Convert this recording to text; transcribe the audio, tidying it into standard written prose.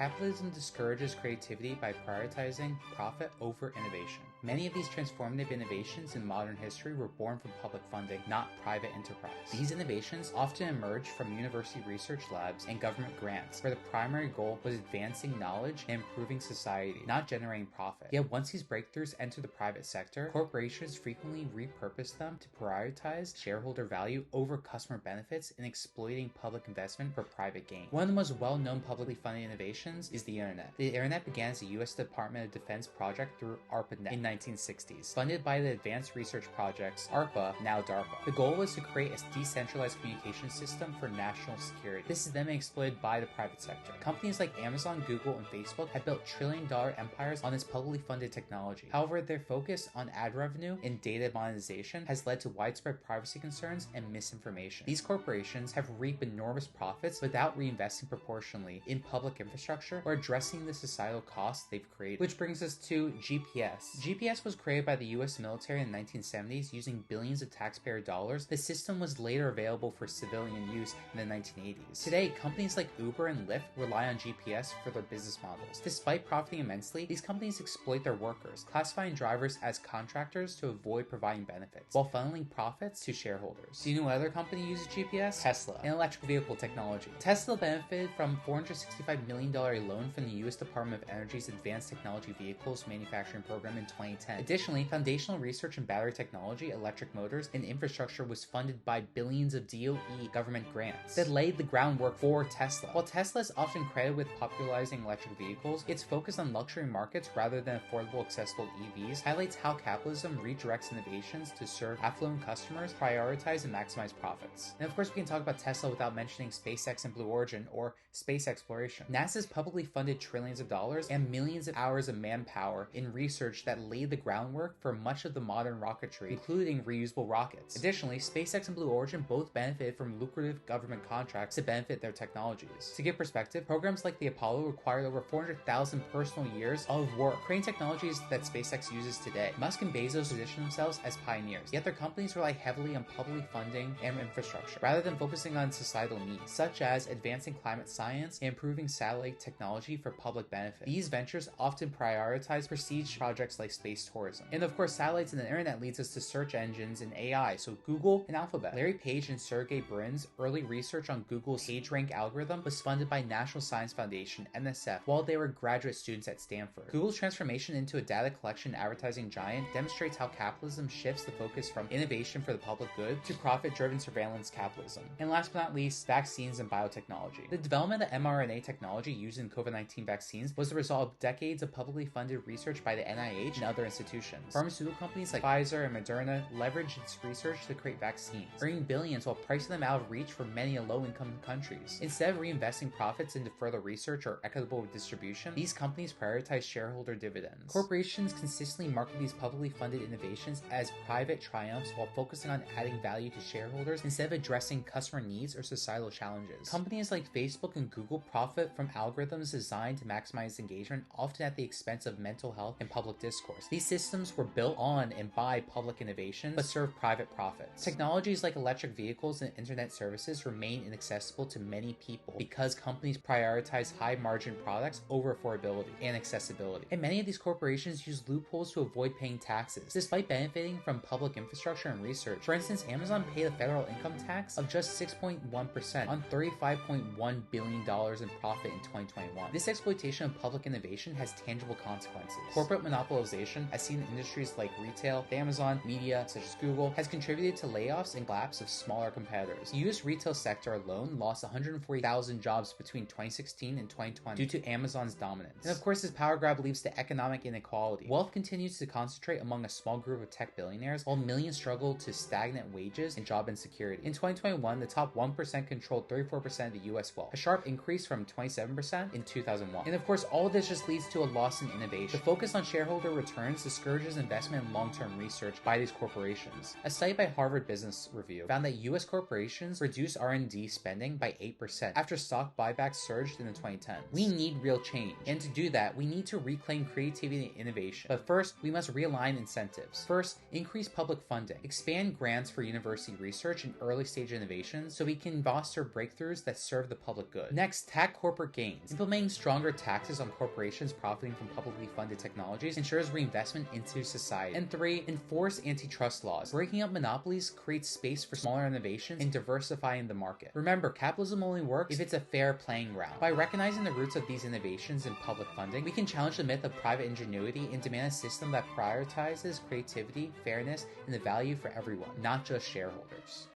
Capitalism discourages creativity by prioritizing profit over innovation. Many of these transformative innovations in modern history were born from public funding, not private enterprise. These innovations often emerged from university research labs and government grants, where the primary goal was advancing knowledge and improving society, not generating profit. Yet once these breakthroughs enter the private sector, corporations frequently repurpose them to prioritize shareholder value over customer benefits and exploiting public investment for private gain. One of the most well-known publicly funded innovations is the internet. The internet began as a U.S. Department of Defense project through ARPANET in 1960s, funded by the Advanced Research Projects, ARPA, now DARPA. The goal was to create a decentralized communication system for national security. This is then exploited by the private sector. Companies like Amazon, Google, and Facebook have built trillion-dollar empires on this publicly funded technology. However, their focus on ad revenue and data monetization has led to widespread privacy concerns and misinformation. These corporations have reaped enormous profits without reinvesting proportionally in public infrastructure or addressing the societal costs they've created. Which brings us to GPS. GPS was created by the US military in the 1970s using billions of taxpayer dollars. The system was later available for civilian use in the 1980s. Today, companies like Uber and Lyft rely on GPS for their business models. Despite profiting immensely, these companies exploit their workers, classifying drivers as contractors to avoid providing benefits, while funneling profits to shareholders. Do you know what other company uses GPS? Tesla, an electric vehicle technology. Tesla benefited from a $465 million loan from the U.S. Department of Energy's Advanced Technology Vehicles Manufacturing Program in 2010. Additionally, foundational research in battery technology, electric motors, and infrastructure was funded by billions of DOE government grants that laid the groundwork for Tesla. While Tesla is often credited with popularizing electric vehicles, its focus on luxury markets rather than affordable, accessible EVs highlights how capitalism redirects innovations to serve affluent customers, prioritize, and maximize profits. And of course, we can talk about Tesla without mentioning SpaceX and Blue Origin, or space exploration. NASA's publicly funded trillions of dollars and millions of hours of manpower in research that laid the groundwork for much of the modern rocketry, including reusable rockets. Additionally, SpaceX and Blue Origin both benefited from lucrative government contracts to benefit their technologies. To give perspective, programs like the Apollo required over 400,000 personal years of work. Creating technologies that SpaceX uses today, Musk and Bezos position themselves as pioneers, yet their companies rely heavily on public funding and infrastructure, rather than focusing on societal needs, such as advancing climate science and improving satellite technology for public benefit. These ventures often prioritize prestige projects like space tourism. And of course, satellites and the internet leads us to search engines and AI, so Google and Alphabet. Larry Page and Sergey Brin's early research on Google's PageRank algorithm was funded by National Science Foundation, NSF, while they were graduate students at Stanford. Google's transformation into a data collection advertising giant demonstrates how capitalism shifts the focus from innovation for the public good to profit-driven surveillance capitalism. And last but not least, vaccines and biotechnology. The development of mRNA technology used in COVID-19 vaccines was the result of decades of publicly funded research by the NIH and other institutions. Pharmaceutical companies like Pfizer and Moderna leveraged its research to create vaccines, earning billions while pricing them out of reach for many low-income countries. Instead of reinvesting profits into further research or equitable distribution, these companies prioritize shareholder dividends. Corporations consistently market these publicly funded innovations as private triumphs while focusing on adding value to shareholders instead of addressing customer needs or societal challenges. Companies like Facebook and Google profit from algorithms designed to maximize engagement, often at the expense of mental health and public discourse. These systems were built on and by public innovations, but serve private profits. Technologies like electric vehicles and internet services remain inaccessible to many people because companies prioritize high-margin products over affordability and accessibility. And many of these corporations use loopholes to avoid paying taxes, despite benefiting from public infrastructure and research. For instance, Amazon paid a federal income tax of just 6.1% on $35.1 billion in profit in 2021. This exploitation of public innovation has tangible consequences. Corporate monopolization, as seen in industries like retail, Amazon, media, such as Google, has contributed to layoffs and collapse of smaller competitors. The U.S. retail sector alone lost 140,000 jobs between 2016 and 2020 due to Amazon's dominance. And of course, this power grab leads to economic inequality. Wealth continues to concentrate among a small group of tech billionaires, while millions struggle to stagnant wages and job insecurity. In 2021, the top 1% controlled 34% of the U.S. wealth, a sharp increase from 27% in 2001. And of course, all of this just leads to a loss in innovation. The focus on shareholder returns discourages investment in long-term research by these corporations. A study by Harvard Business Review found that U.S. corporations reduced R&D spending by 8% after stock buybacks surged in the 2010s. We need real change, and to do that, we need to reclaim creativity and innovation. But first, we must realign incentives. First, increase public funding, expand grants for university research and early-stage innovations so we can foster breakthroughs that serve the public good. Next, tax corporate gains. Implementing stronger taxes on corporations profiting from publicly funded technologies ensures reinvestment into society. And 3, enforce antitrust laws. Breaking up monopolies creates space for smaller innovations and diversifying the market. Remember, capitalism only works if it's a fair playing ground. By recognizing the roots of these innovations in public funding, we can challenge the myth of private ingenuity and demand a system that prioritizes creativity, fairness, and the value for everyone, not just shareholders.